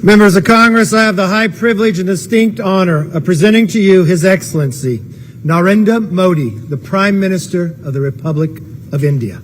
Members of Congress, I have the high privilege and distinct honor of presenting to you His Excellency Narendra Modi, the Prime Minister of the Republic of India.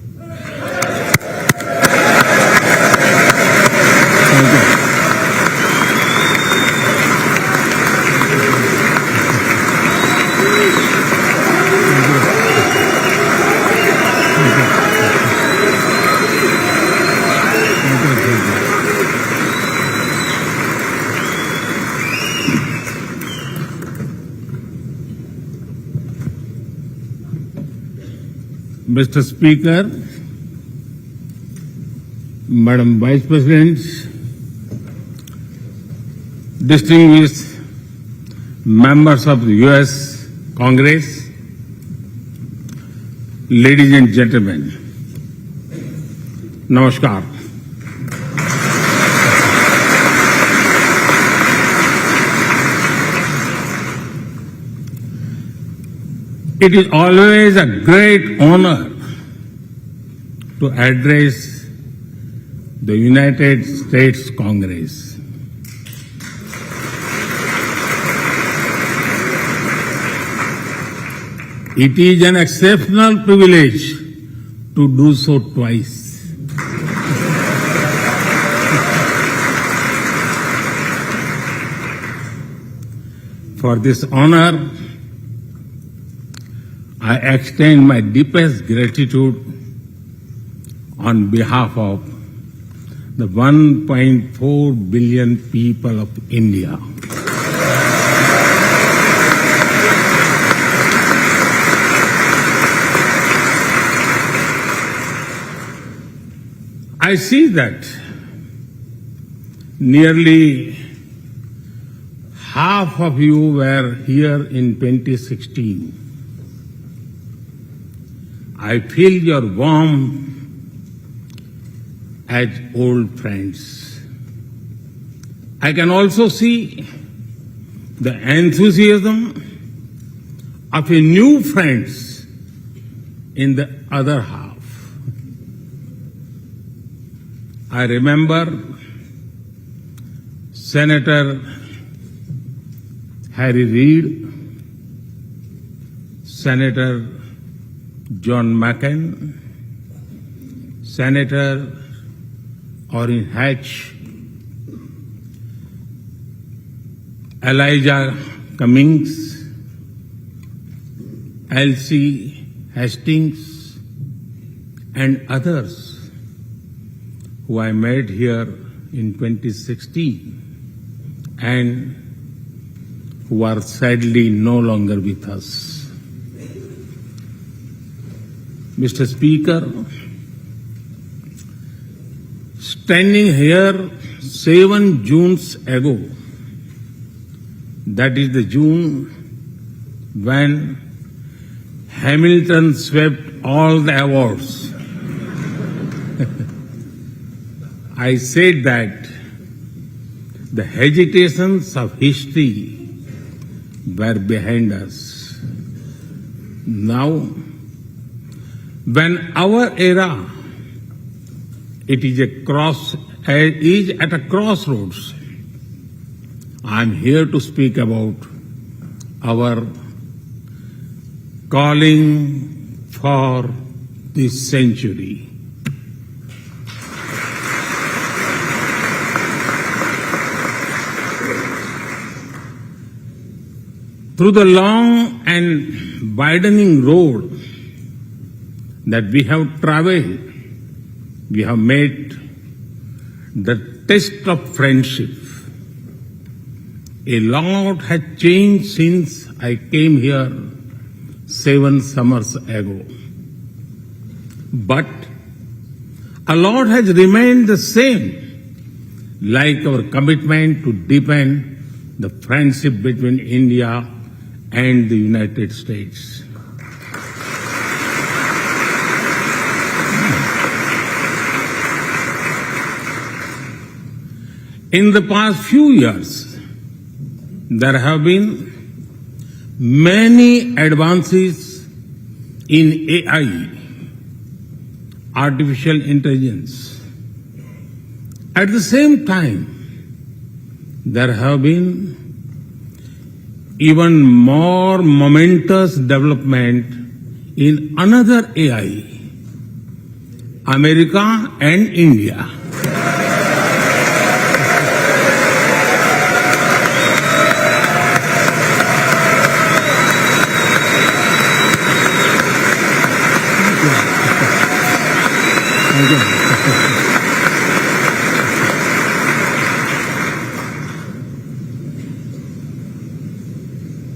Mr. Speaker, Madam Vice President, distinguished members of the U.S. Congress, ladies and gentlemen, Namaskar. It is always a great honor to address the United States Congress. It is an exceptional privilege to do so twice. For this honor, I extend my deepest gratitude on behalf of the 1.4 billion people of India. I see that nearly half of you were here in 2016. I feel your warmth as old friends. I can also see the enthusiasm of a new friends in the other half. I remember Senator Harry Reid, Senator John McCain, Senator Orrin Hatch, Elijah Cummings, Elsie Hastings, and others who I met here in 2016 and who are sadly no longer with us. Mr. Speaker, standing here 7 Junes ago, that is the June when Hamilton swept all the awards, I said that the hesitations of history were behind us. Now, when our era is at a crossroads, I am here to speak about our calling for this century. Through the long and widening road that we have traveled, we have made the test of friendship. A lot has changed since I came here 7 summers ago. But a lot has remained the same, like our commitment to deepen the friendship between India and the United States. In the past few years, there have been many advances in AI, artificial intelligence. At the same time, there have been even more momentous development in another AI, America and India.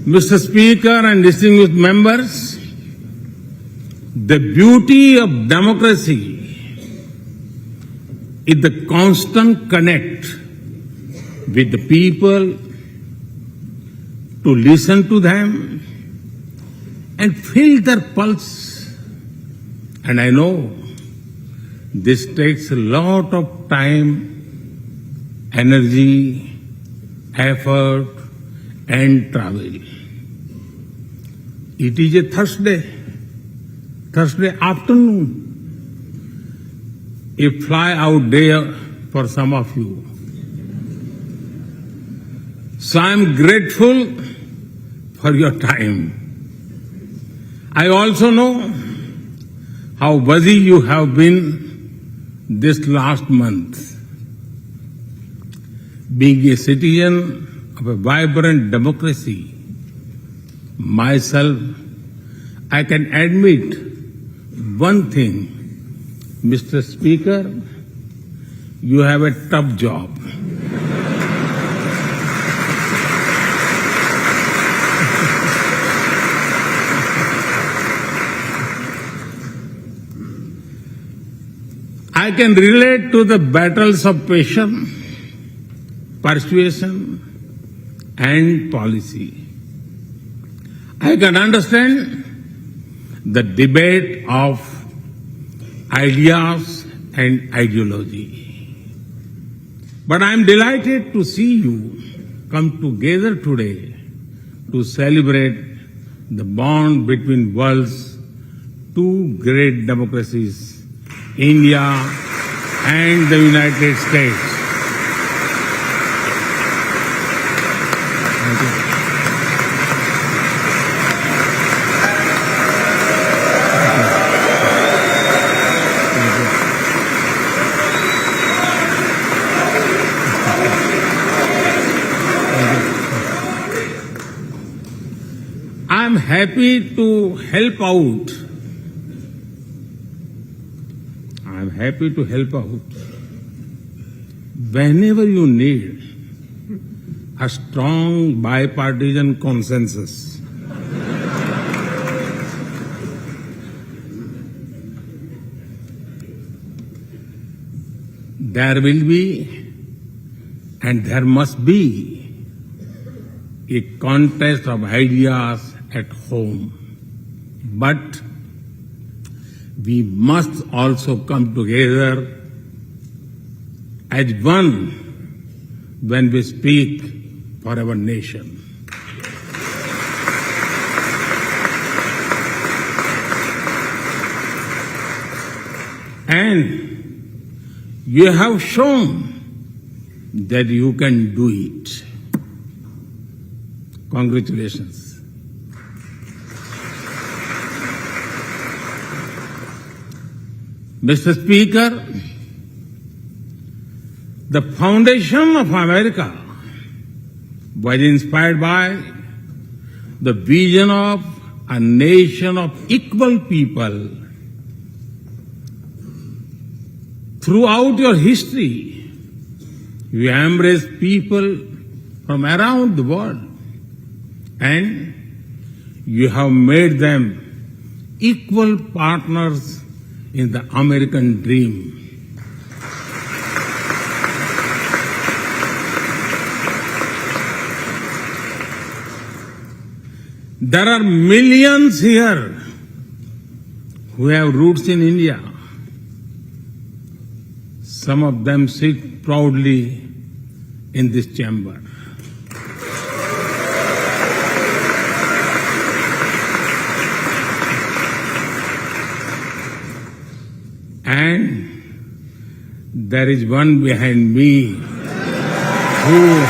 Mr. Speaker and distinguished members, the beauty of democracy is the constant connect with the people, to listen to them and feel their pulse. And I know this takes a lot of time, energy, effort, and travel. It is a Thursday afternoon, a fly-out day for some of you. So I am grateful for your time. I also know how busy you have been this last month. Being a citizen of a vibrant democracy, myself, I can admit one thing, Mr. Speaker, you have a tough job. I can relate to the battles of patience, persuasion, and policy. I can understand the debate of ideas and ideology. But I am delighted to see you come together today to celebrate the bond between world's two great democracies, India and the United States. Thank you. I'm happy to help out. I'm happy to help out whenever you need a strong bipartisan consensus. There will be and there must be a contest of ideas at home. But we must also come together as one when we speak for our nation. And you have shown that you can do it. Congratulations. Mr. Speaker, the foundation of America was inspired by the vision of a nation of equal people. Throughout your history, you embraced people from around the world and you have made them equal partners in the American dream. There are millions here who have roots in India. Some of them sit proudly in this chamber. And there is one behind me who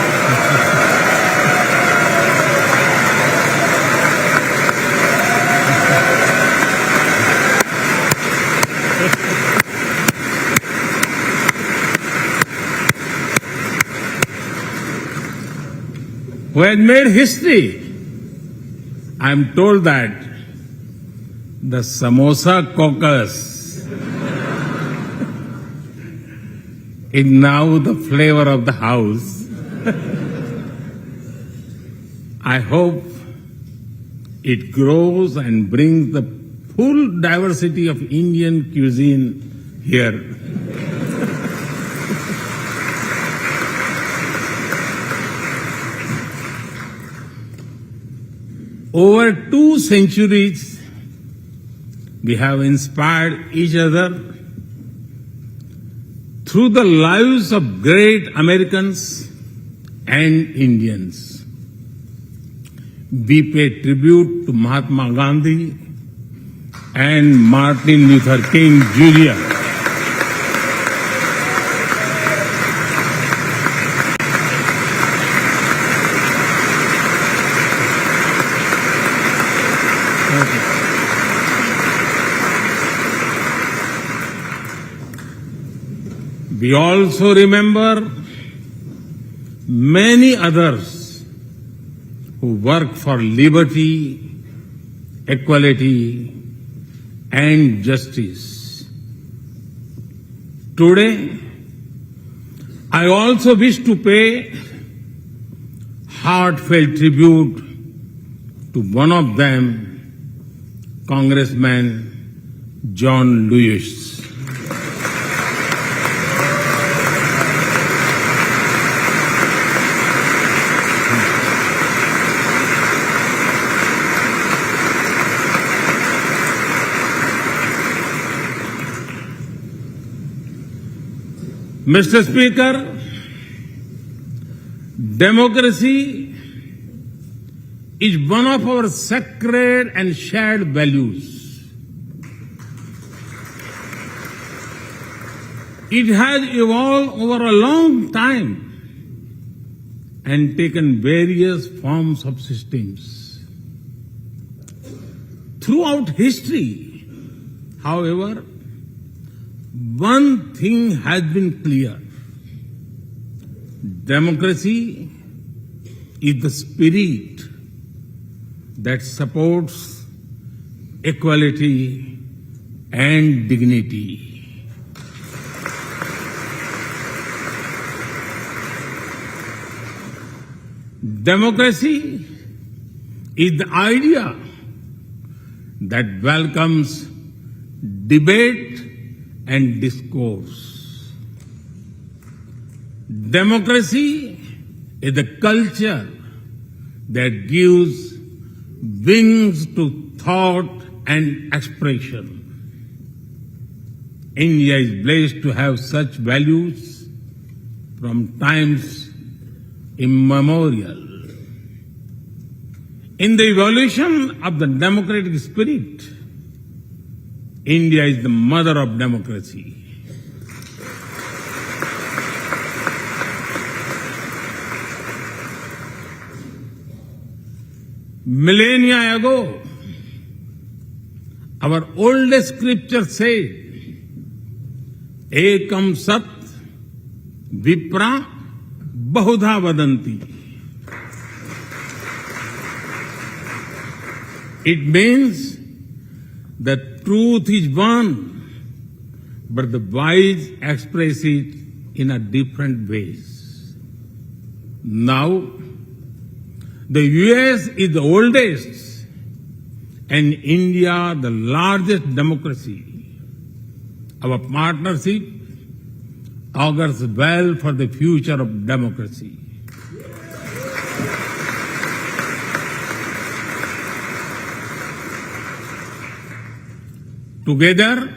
who has made history. I am told that the Samosa caucus is now the flavor of the house. I hope it grows and brings the full diversity of Indian cuisine here. Over 2 centuries, we have inspired each other through the lives of great Americans and Indians. We pay tribute to Mahatma Gandhi and Martin Luther King Jr. We also remember many others who work for liberty, equality, and justice. Today, I also wish to pay heartfelt tribute to one of them, Congressman John Lewis. Mr. Speaker, democracy is one of our sacred and shared values. It has evolved over a long time and taken various forms of systems. Throughout history, however, one thing has been clear. Democracy is the spirit that supports equality and dignity. Democracy is the idea that welcomes debate and discourse. Democracy is the culture that gives wings to thought and expression. India is blessed to have such values from times immemorial. In the evolution of the democratic spirit, India is the mother of democracy. Millennia ago, our oldest scripture said, Ekam Sat Vipra Bahudha Vadanti. It means that truth is one, but the wise express it in a different ways. Now, the US is the oldest and India the largest democracy. Our partnership augurs well for the future of democracy. Together,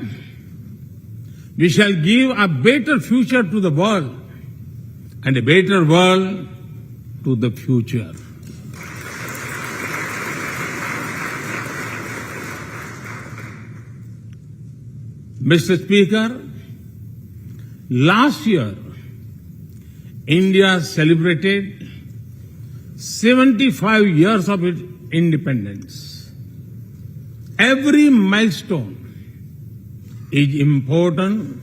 we shall give a better future to the world and a better world to the future. Mr. Speaker, last year, India celebrated 75 years of its independence. Every milestone is important,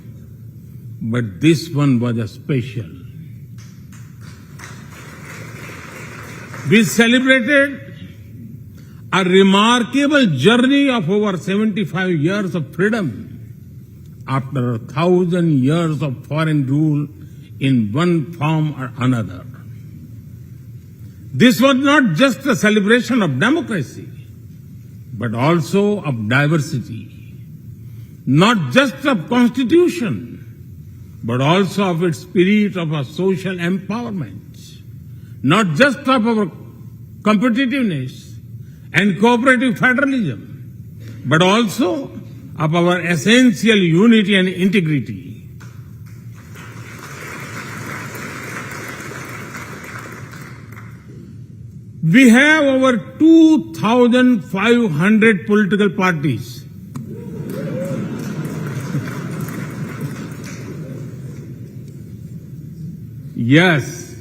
but this one was a special. We celebrated a remarkable journey of over 75 years of freedom after 1,000 years of foreign rule in one form or another. This was not just a celebration of democracy, but also of diversity. Not just of constitution, but also of its spirit of a social empowerment. Not just of our competitiveness and cooperative federalism, but also of our essential unity and integrity. We have over 2,500 political parties. Yes,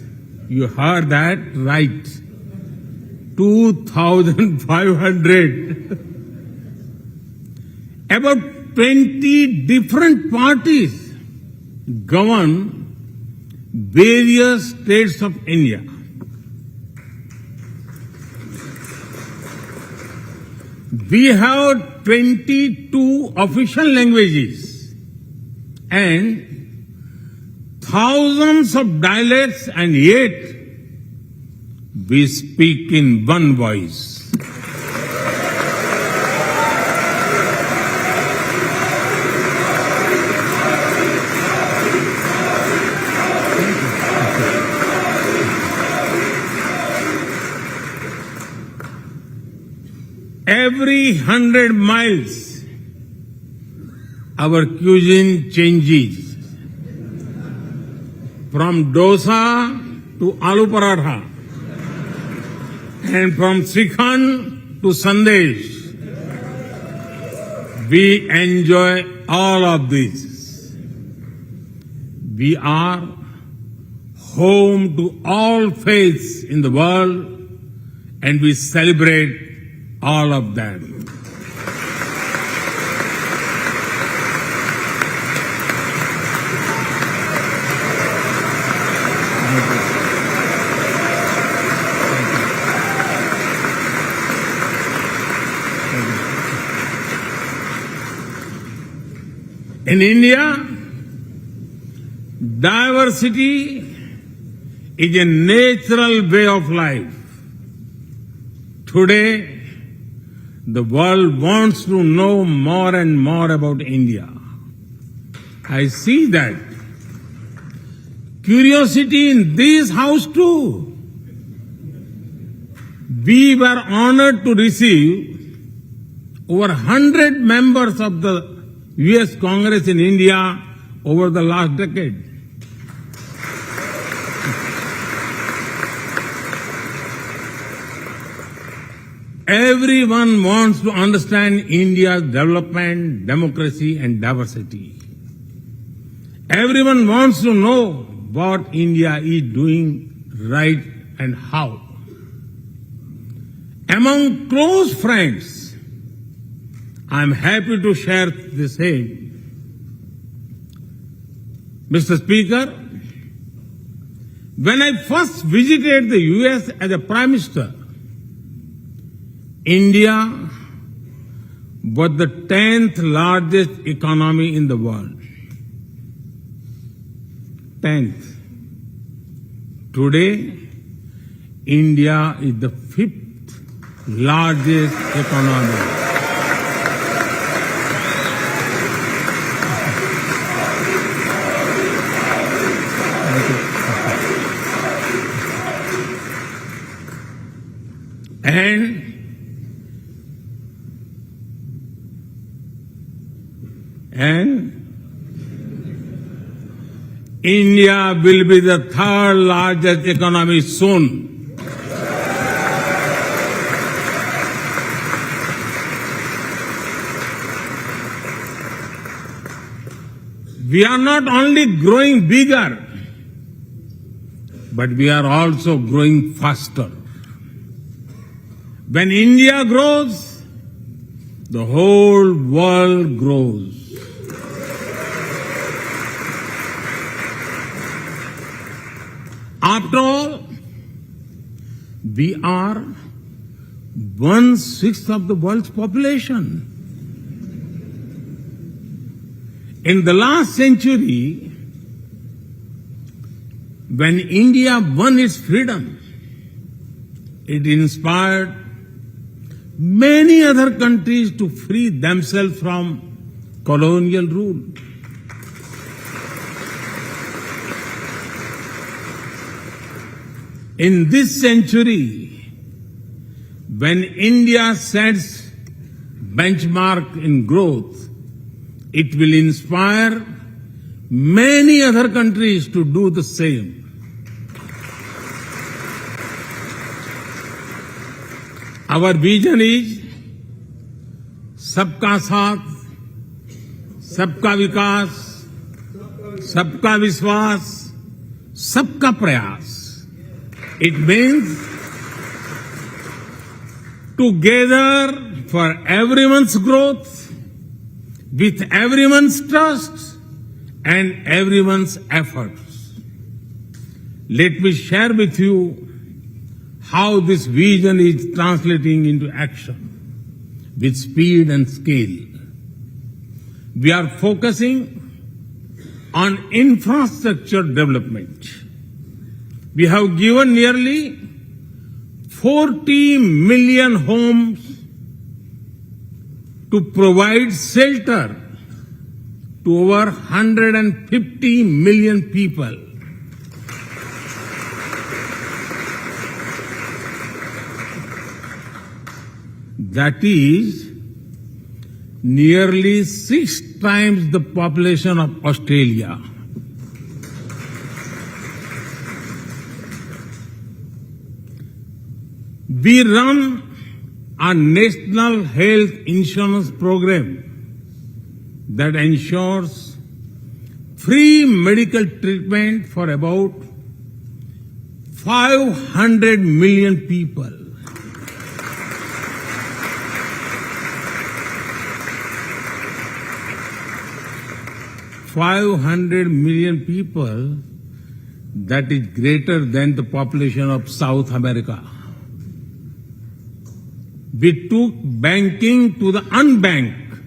you heard that right. 2,500. About 20 different parties govern various states of India. We have 22 official languages and thousands of dialects, and yet we speak in one voice. Every 100 miles, our cuisine changes. From dosa to aloo paratha, and from Srikhand to Sandesh. We enjoy all of this. We are home to all faiths in the world, and we celebrate all of them. In India, diversity is a natural way of life. Today, the world wants to know more and more about India. I see that. Curiosity in this house too. We were honored to receive over 100 members of the US Congress in India over the last decade. Everyone wants to understand India's development, democracy, and diversity. Everyone wants to know what India is doing right and how. Among close friends, I am happy to share the same. Mr. Speaker, when I first visited the US as a Prime Minister, India was the 10th largest economy in the world. 10th. Today, India is the 5th largest economy. And India will be the 3rd largest economy soon. We are not only growing bigger, but we are also growing faster. When India grows, the whole world grows. After all, We are 1/6 of the world's population. In the last century, when India won its freedom, it inspired many other countries to free themselves from colonial rule. In this century, when India sets benchmark in growth, it will inspire many other countries to do the same. Our vision is सबका साथ, सबका विकास, सबका विश्वास, सबका प्रयास. It means together for everyone's growth, with everyone's trust and everyone's efforts. Let me share with you how this vision is translating into action with speed and scale. We are focusing on infrastructure development. We have given nearly 40 million homes to provide shelter to over 150 million people. That is nearly 6 times the population of Australia. We run a national health insurance program that ensures free medical treatment for about 500 million people. $500 million people, that is greater than the population of South America. We took banking to the unbanked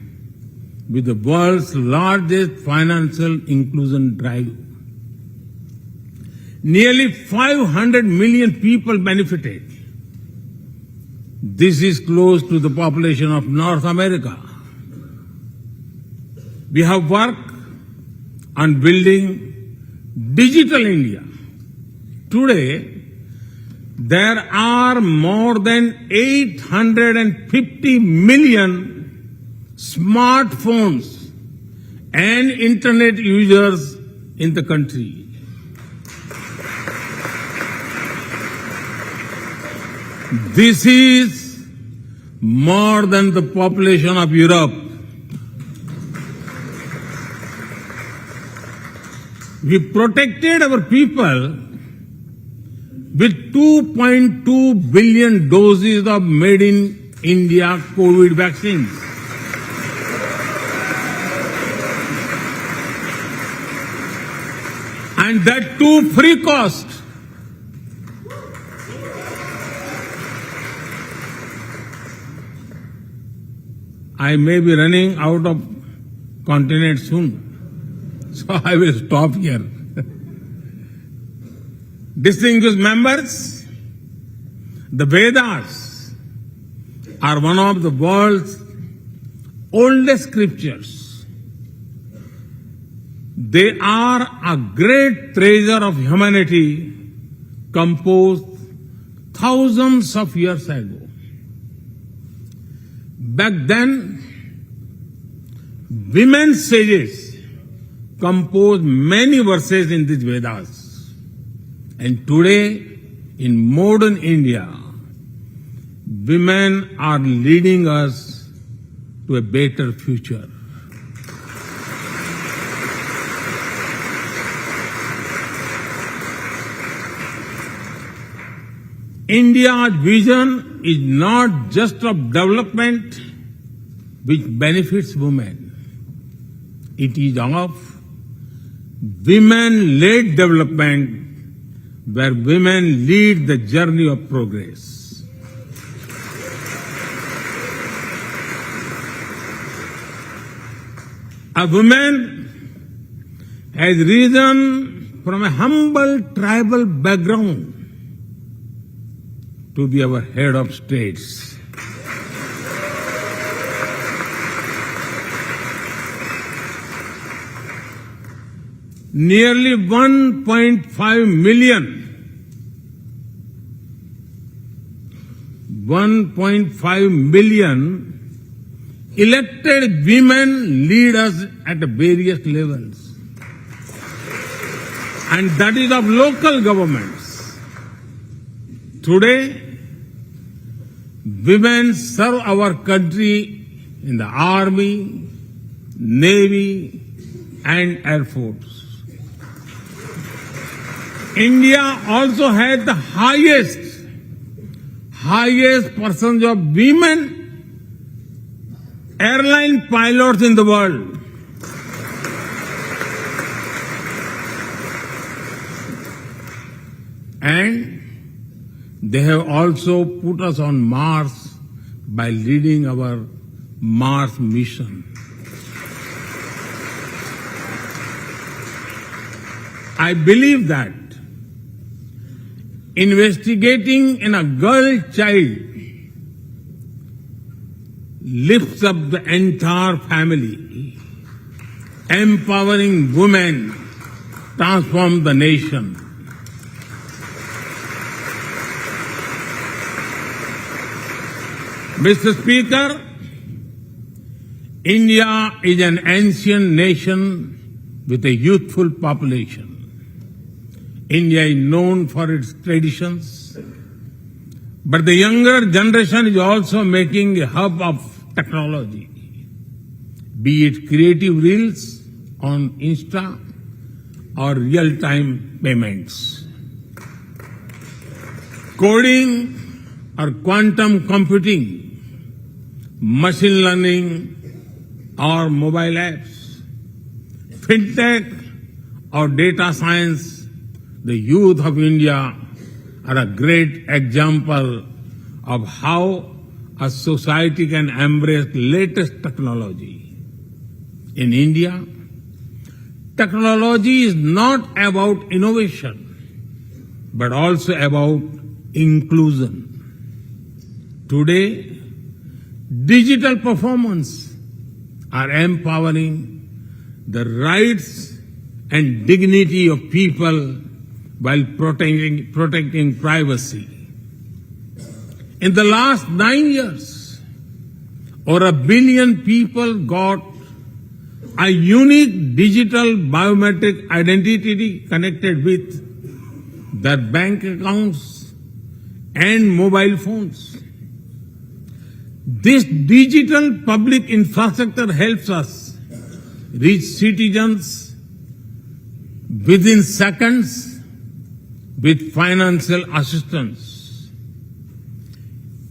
with the world's largest financial inclusion drive. Nearly 500 million people benefited. This is close to the population of North America. We have worked on building digital India. Today, there are more than 850 million smartphones and internet users in the country. This is more than the population of Europe. We protected our people with 2.2 billion doses of made in India COVID vaccines. And that too free cost. I may be running out of continent soon. So I will stop here. Distinguished members, the Vedas are one of the world's oldest scriptures. They are a great treasure of humanity composed thousands of years ago. Back then, women's sages composed many verses in these Vedas. And today, in modern India, women are leading us to a better future. India's vision is not just of development which benefits women. It is of women-led development where women lead the journey of progress. A woman has risen from a humble tribal background to be our head of states. Nearly 1.5 million elected women lead us at various levels. And that is of local governments. Today, women serve our country in the Army, Navy, and Air Force. India also has the highest percentage of women airline pilots in the world. And they have also put us on Mars by leading our Mars mission. I believe that investigating in a girl child lifts up the entire family. Empowering women transforms the nation. Mr. Speaker, India is an ancient nation with a youthful population. India is known for its traditions, but the younger generation is also making a hub of technology, be it creative reels on Insta or real-time payments. Coding or quantum computing, machine learning or mobile apps, fintech or data science, the youth of India are a great example of how a society can embrace latest technology. In India, technology is not about innovation, but also about inclusion. Today, digital performance are empowering the rights and dignity of people while protecting privacy. In the last 9 years, over 1 billion people got a unique digital biometric identity connected with their bank accounts and mobile phones. This digital public infrastructure helps us reach citizens within seconds with financial assistance.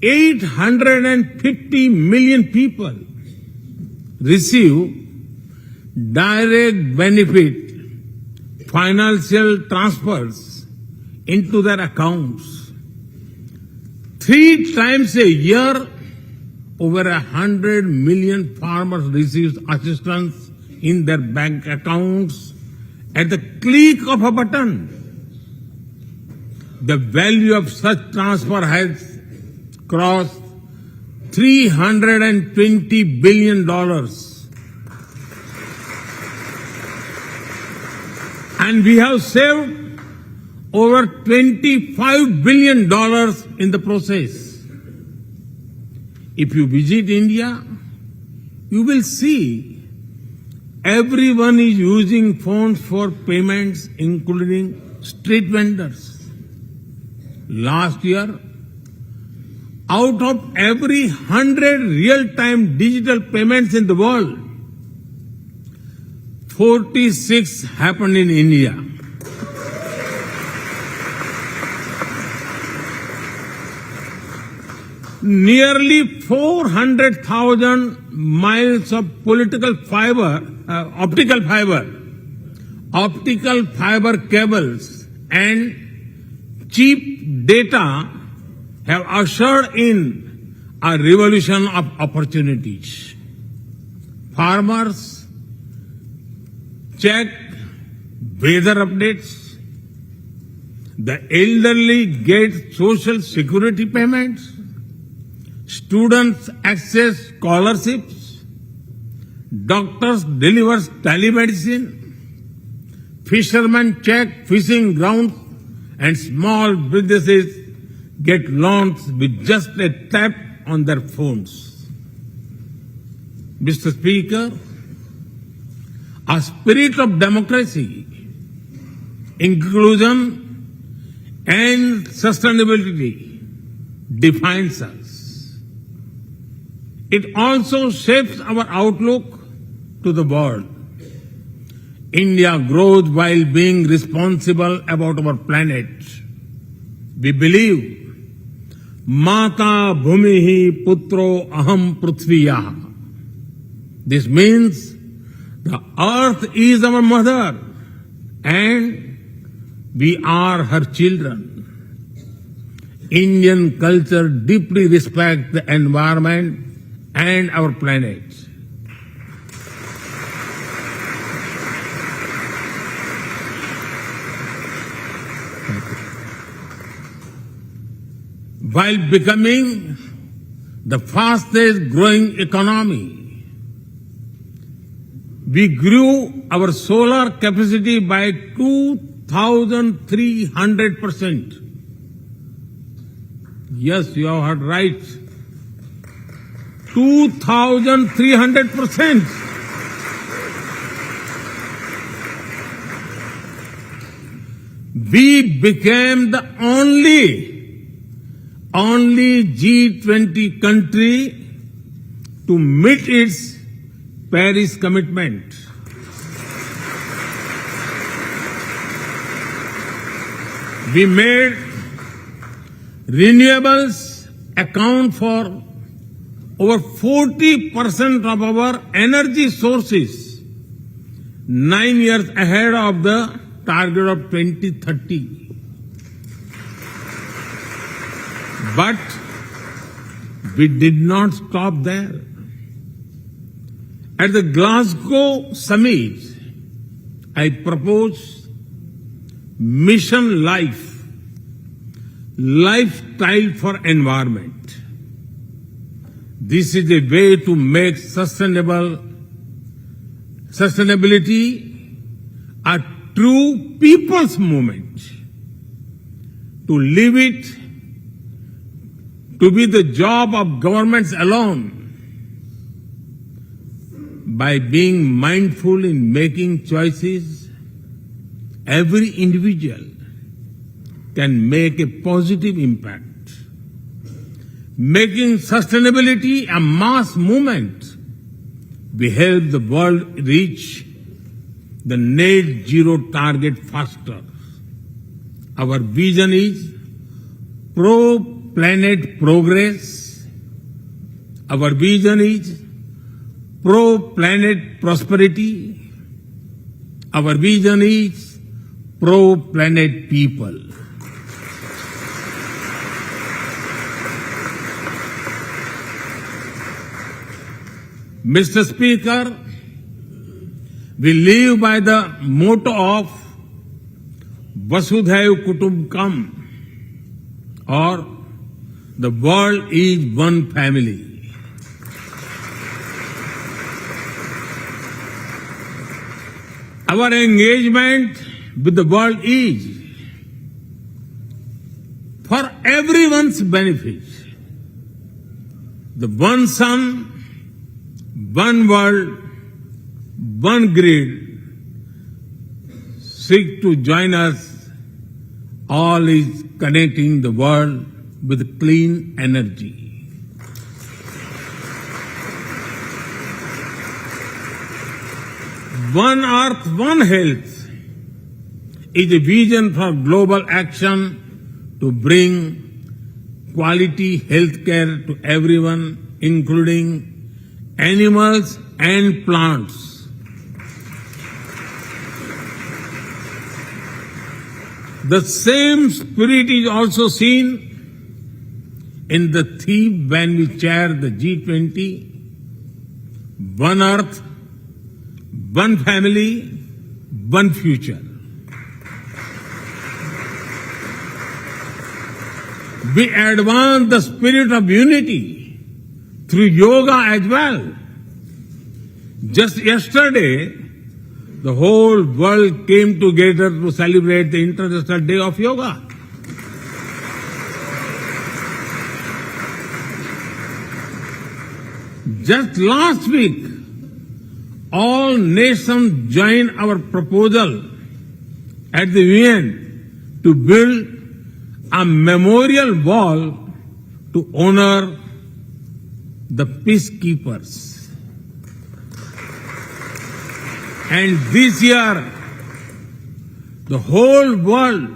850 million people receive direct benefit financial transfers into their accounts. 3 times a year, over 100 million farmers receive assistance in their bank accounts at the click of a button. The value of such transfer has crossed $320 billion. And we have saved over $25 billion in the process. If you visit India, you will see everyone is using phones for payments, including street vendors. Last year, out of every 100 real-time digital payments in the world, 46 happened in India. Nearly 400,000 miles of optical fiber cables and cheap data have ushered in a revolution of opportunities. Farmers check weather updates. The elderly get social security payments. Students access scholarships. Doctors deliver telemedicine. Fishermen check fishing grounds, and small businesses get loans with just a tap on their phones. Mr. Speaker, a spirit of democracy, inclusion, and sustainability defines us. It also shapes our outlook to the world. India grows while being responsible about our planet. We believe, Mata Bhumihi Putro Aham Prithviya. This means the earth is our mother and we are her children. Indian culture deeply respects the environment and our planet. While becoming the fastest growing economy, we grew our solar capacity by 2,300%. Yes, you have heard right. 2,300%. We became the only G20 country to meet its Paris commitment. We made renewables account for over 40% of our energy sources, 9 years ahead of the target of 2030. But we did not stop there. At the Glasgow summit, I proposed Mission Life, lifestyle for environment. This is a way to make sustainability a true people's movement. To live it, to be the job of governments alone. By being mindful in making choices, every individual can make a positive impact. Making sustainability a mass movement, we help the world reach the net zero target faster. Our vision is pro-planet progress. Our vision is pro-planet prosperity. Our vision is pro-planet people. Mr. Speaker, we live by the motto of Vasudhaiv Kutumbakam, or the world is one family. Our engagement with the world is for everyone's benefit. The one sun, one world, one grid seek to join us. All is connecting the world with clean energy. One Earth, One Health is a vision for global action to bring quality health care to everyone, including animals and plants. The same spirit is also seen in the theme when we chair the G20, One Earth, One Family, One Future. We advance the spirit of unity through yoga as well. Just yesterday, the whole world came together to celebrate the International Day of Yoga. Just last week, all nations joined our proposal at the UN to build a memorial wall to honor the peacekeepers. And this year, the whole world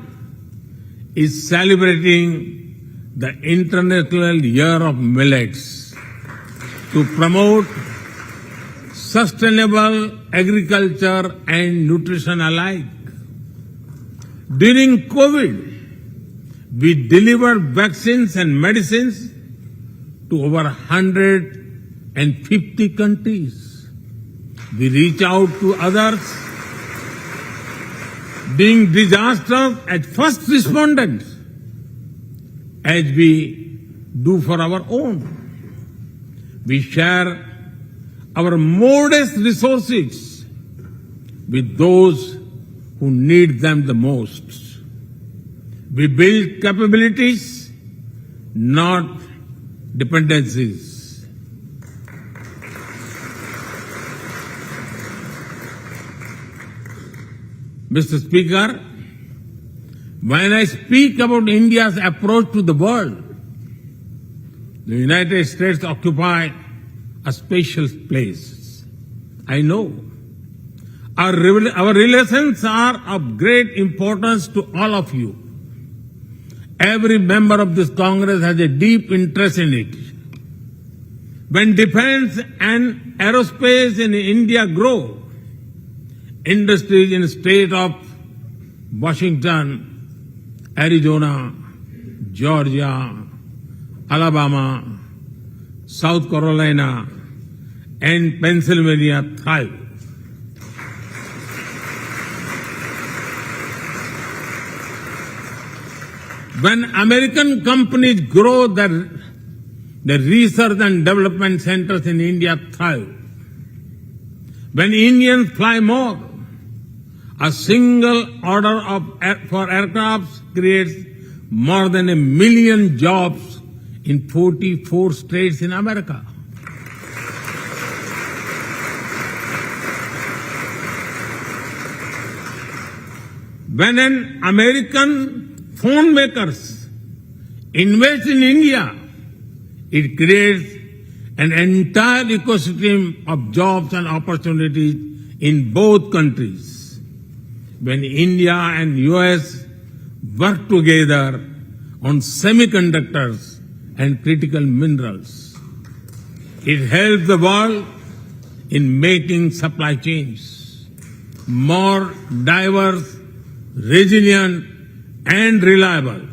is celebrating the International Year of Millets to promote sustainable agriculture and nutrition alike. During COVID, we delivered vaccines and medicines to over 150 countries. We reach out to others, being disasters as first responders, as we do for our own. We share our modest resources with those who need them the most. We build capabilities, not dependencies. Mr. Speaker, when I speak about India's approach to the world, the United States occupy a special place. I know. Our relations are of great importance to all of you. Every member of this Congress has a deep interest in it. When defense and aerospace in India grow, industries in the state of Washington, Arizona, Georgia, Alabama, South Carolina, and Pennsylvania thrive. When American companies grow, the research and development centers in India thrive. When Indians fly more, a single order for aircrafts creates more than 1 million jobs in 44 states in America. When an American phone makers invest in India, it creates an entire ecosystem of jobs and opportunities in both countries. When India and US work together on semiconductors and critical minerals, it helps the world in making supply chains more diverse, resilient, and reliable.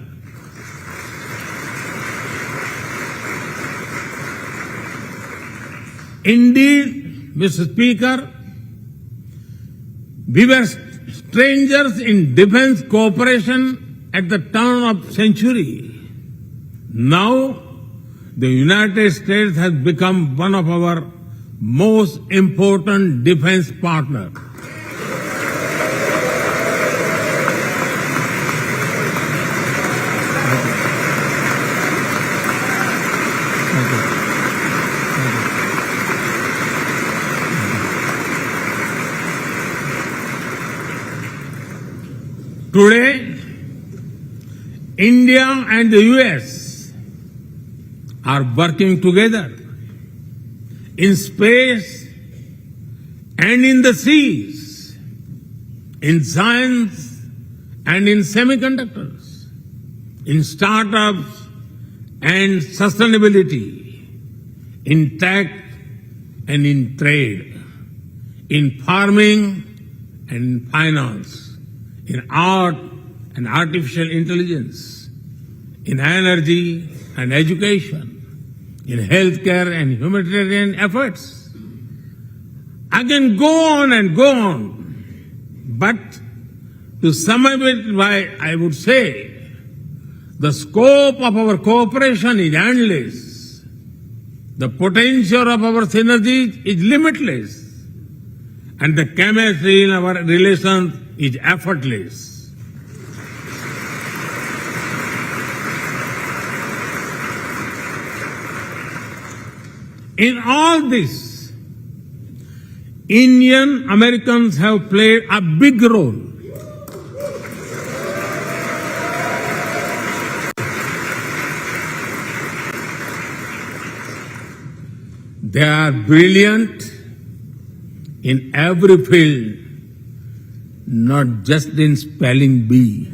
Indeed, Mr. Speaker, we were strangers in defense cooperation at the turn of century. Now, the United States has become one of our most important defense partners. Today, India and the US are working together in space and in the seas, in science and in semiconductors, in startups and sustainability, in tech and in trade, in farming and finance, in art and artificial intelligence, in energy and education, in healthcare and humanitarian efforts. I can go on and go on, but to sum up it, I would say the scope of our cooperation is endless. The potential of our synergies is limitless. And the chemistry in our relations is effortless. In all this, Indian Americans have played a big role. They are brilliant in every field, not just in spelling bee.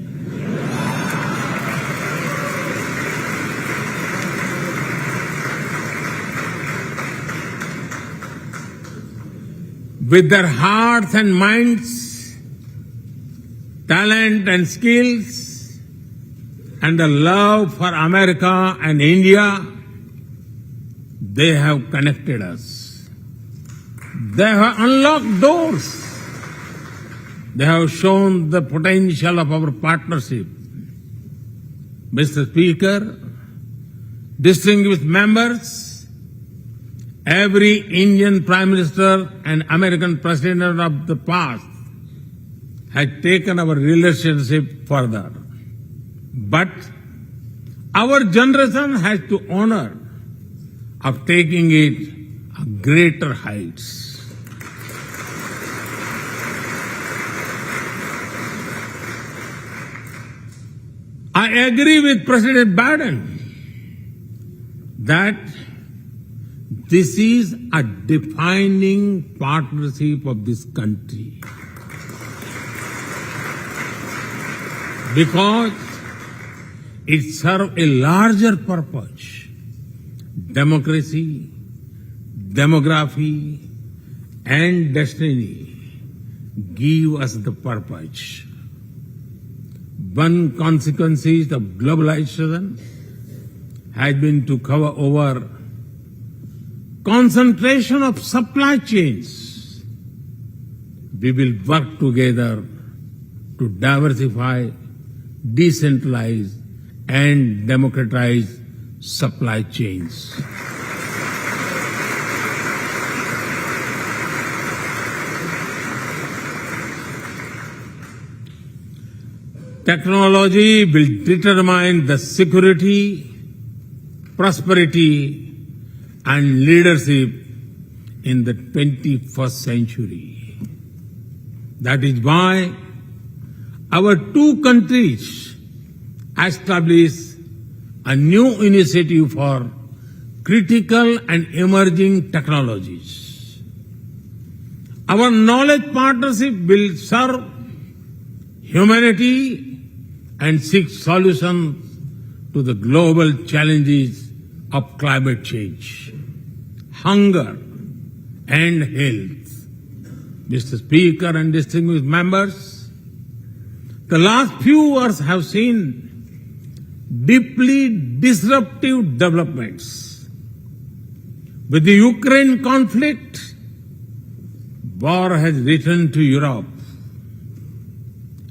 With their hearts and minds, talent and skills, and a love for America and India, they have connected us. They have unlocked doors. They have shown the potential of our partnership. Mr. Speaker, distinguished members, every Indian Prime Minister and American President of the past has taken our relationship further. But our generation has to honor of taking it a greater heights. I agree with President Biden that this is a defining partnership of this country. Because it serves a larger purpose. Democracy, demography, and destiny give us the purpose. One consequence of globalization has been to cover over concentration of supply chains. We will work together to diversify, decentralize, and democratize supply chains. Technology will determine the security, prosperity, and leadership in the 21st century. That is why our two countries established a new initiative for critical and emerging technologies. Our knowledge partnership will serve humanity and seek solutions to the global challenges of climate change, hunger, and health. Mr. Speaker and distinguished members, the last few years have seen deeply disruptive developments. With the Ukraine conflict, war has returned to Europe.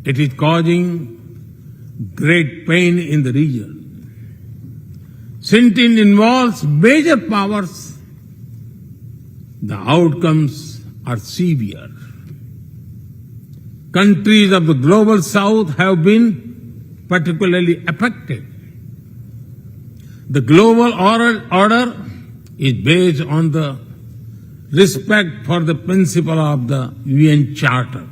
It is causing great pain in the region. Since it involves major powers, the outcomes are severe. Countries of the global south have been particularly affected. The global order is based on the respect for the principle of the UN Charter,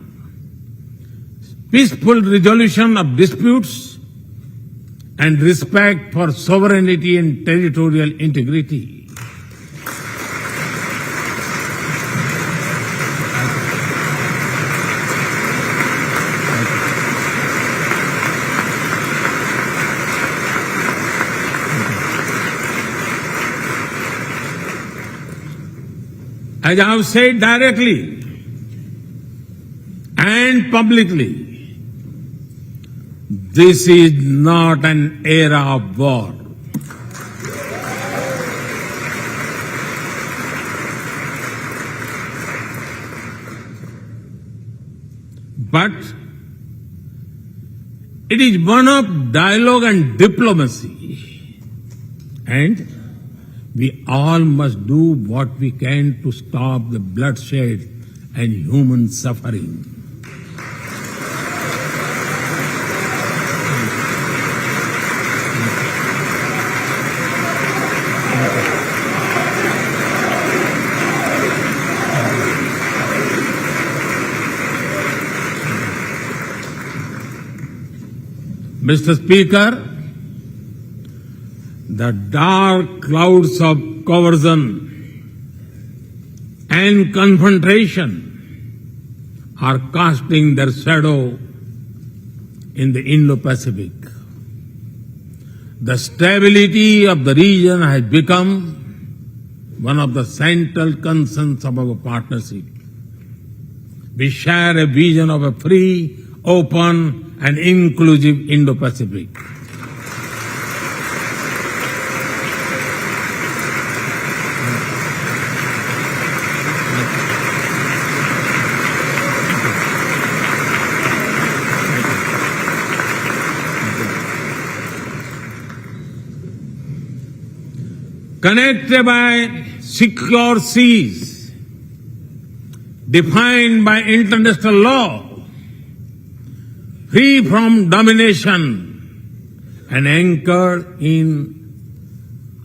peaceful resolution of disputes, and respect for sovereignty and territorial integrity. As I have said directly and publicly, This is not an era of war. But it is one of dialogue and diplomacy. And we all must do what we can to stop the bloodshed and human suffering. Mr. Speaker, the dark clouds of coercion and confrontation are casting their shadow in the Indo-Pacific. The stability of the region has become one of the central concerns of our partnership. We share a vision of a free, open, and inclusive Indo-Pacific. Connected by secure seas, defined by international law, free from domination, and anchored in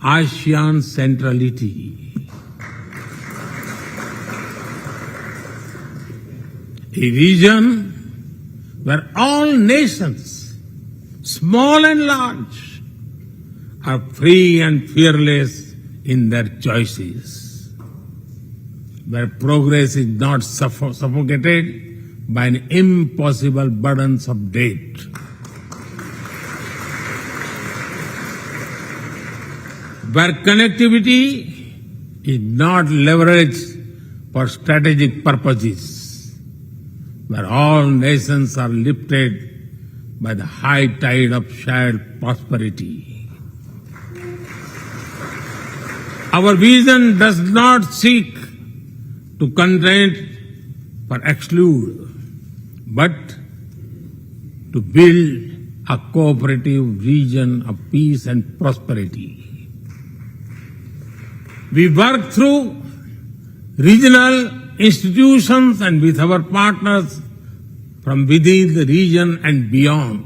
ASEAN centrality. A region where all nations, small and large, are free and fearless in their choices, where progress is not suffocated by an impossible burdens of debt. Where connectivity is not leveraged for strategic purposes, where all nations are lifted by the high tide of shared prosperity. Our vision does not seek to contain or exclude, but to build a cooperative region of peace and prosperity. We work through regional institutions and with our partners from within the region and beyond.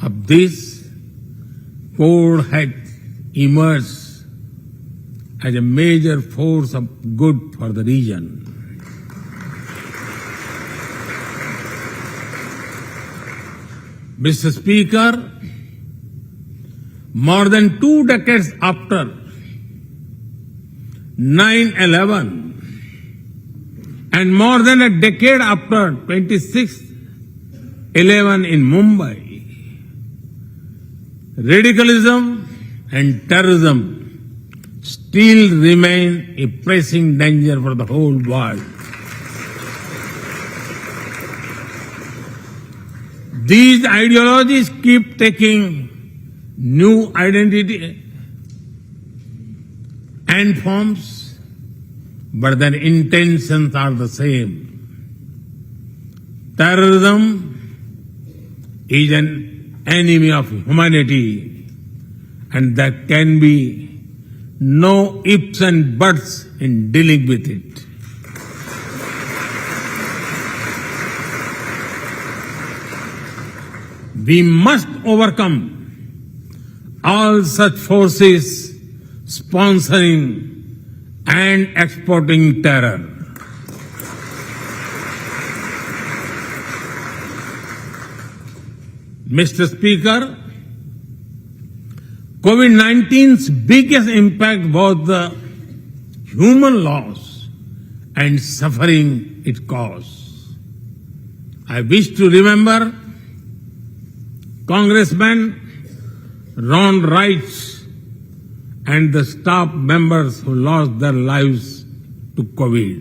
Of this, Quad had emerged as a major force of good for the region. Mr. Speaker, more than 2 decades after 9/11 and more than a decade after 26/11 in Mumbai, radicalism and terrorism still remain a pressing danger for the whole world. These ideologies keep taking new identity and forms, but their intentions are the same. Terrorism is an enemy of humanity, and there can be no ifs and buts in dealing with it. We must overcome all such forces sponsoring and exporting terror. Mr. Speaker, COVID-19's biggest impact was the human loss and suffering it caused. I wish to remember Congressman Ron Wright and the staff members who lost their lives to COVID.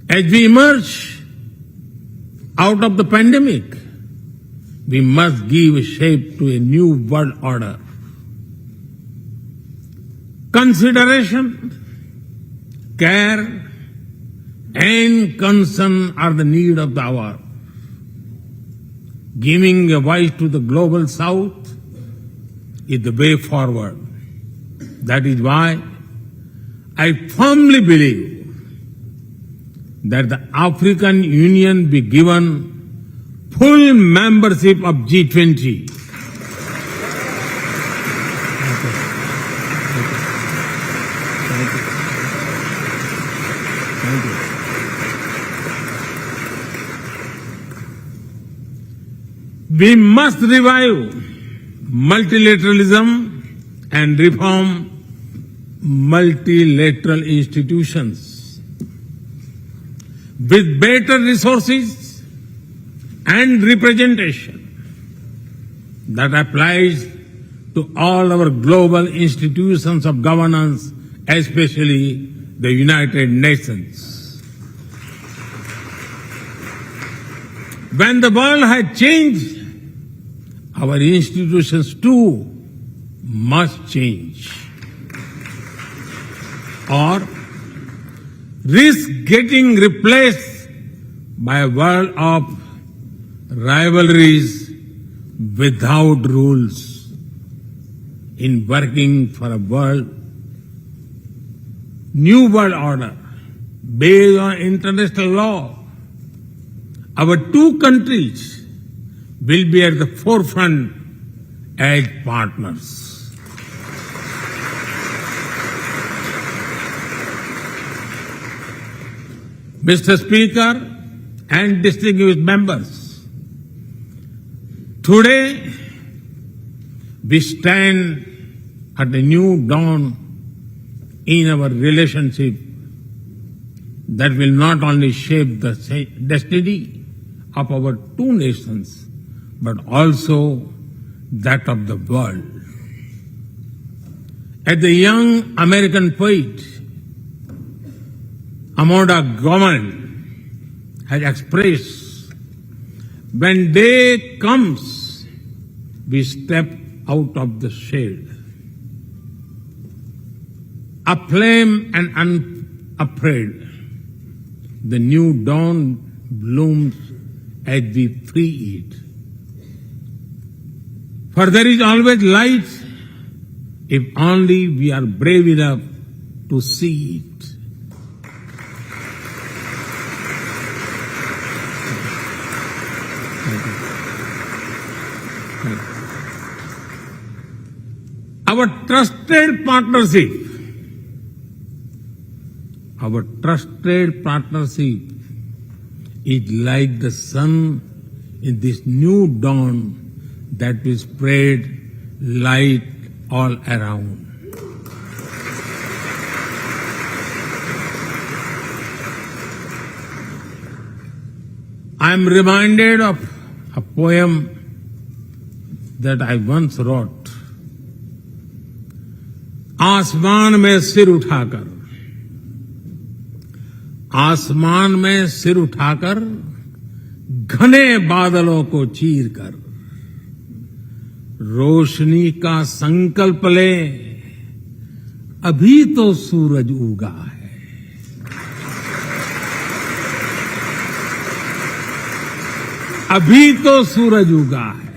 As we emerge out of the pandemic, we must give shape to a new world order. Consideration, care, and concern are the need of the hour. Giving a voice to the global south is the way forward. That is why I firmly believe that the African Union be given full membership of G20. We must revive multilateralism and reform multilateral institutions with better resources and representation that applies to all our global institutions of governance, especially the United Nations. When the world has changed, our institutions too must change, or risk getting replaced by a world of rivalries without rules. In working for a new world order based on international law, our two countries will be at the forefront as partners. Mr. Speaker and distinguished members, today we stand at a new dawn in our relationship that will not only shape the destiny of our two nations, but also that of the world. As the young American poet Amanda Gorman has expressed, when day comes, we step out of the shade. Aflame and unafraid, the new dawn blooms as we free it. For there is always light if only we are brave enough to see it. Our trusted partnership is like the sun in this new dawn that will spread light all around. I am reminded of a poem that I once wrote. आसमान में सिर उठाकर घने बादलों को चीरकर रोशनी का संकल्प ले, अभी तो सूरज उगा है। अभी तो सूरज उगा है।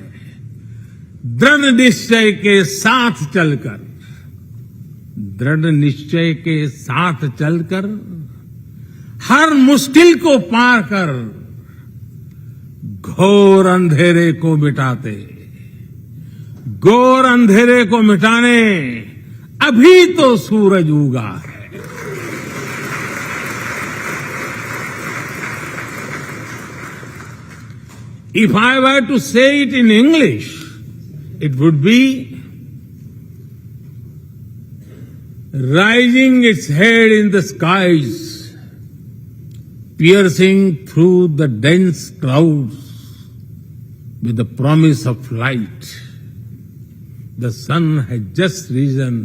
दृढ़ निश्चय के साथ चलकर हर मुश्किल को पार कर घोर अंधेरे को मिटाने अभी तो सूरज उगा है। If I were to say it in English, it would be rising its head in the skies, piercing through the dense clouds with the promise of light. The sun has just risen,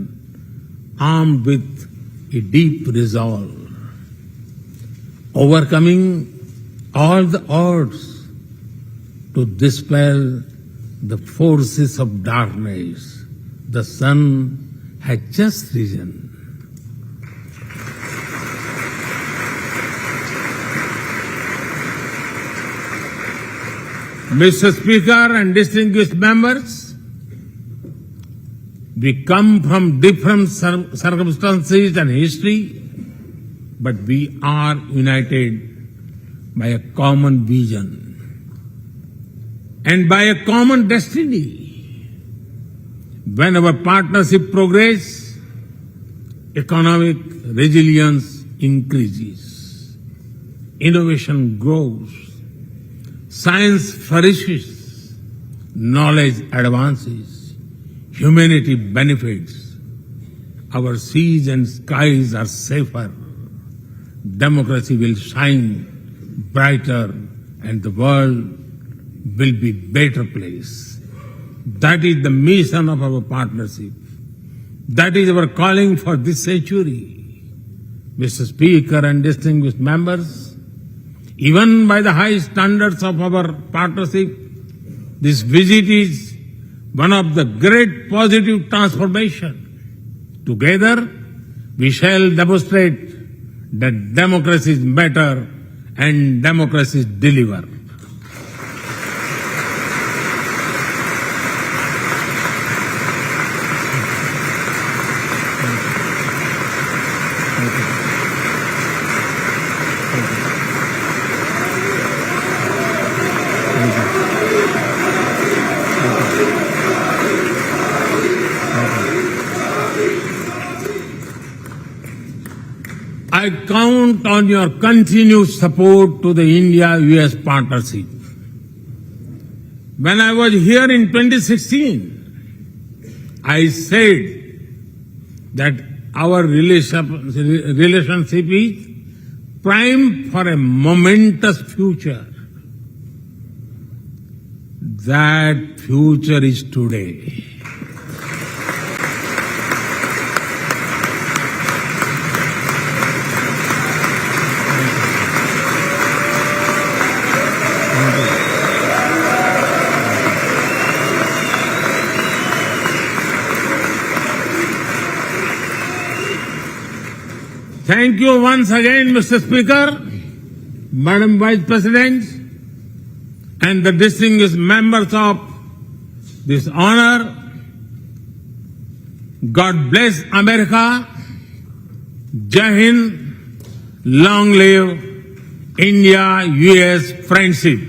armed with a deep resolve, overcoming all the odds to dispel the forces of darkness. The sun has just risen. Mr. Speaker and distinguished members, we come from different circumstances and history, but we are united by a common vision and by a common destiny. When our partnership progresses, economic resilience increases, innovation grows, science flourishes, knowledge advances, humanity benefits, our seas and skies are safer, democracy will shine brighter, and the world will be a better place. That is the mission of our partnership. That is our calling for this century. Mr. Speaker and distinguished members, even by the high standards of our partnership, this visit is one of the great positive transformation. Together, we shall demonstrate that democracy is better and democracy deliver. I count on your continued support to the India-US partnership. When I was here in 2016, I said that our relationship is primed for a momentous future. That future is today. Thank you once again, Mr. Speaker, Madam Vice President, and the distinguished members of this honor. God bless America. Jai Hind. Long live India-US friendship.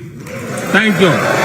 Thank you.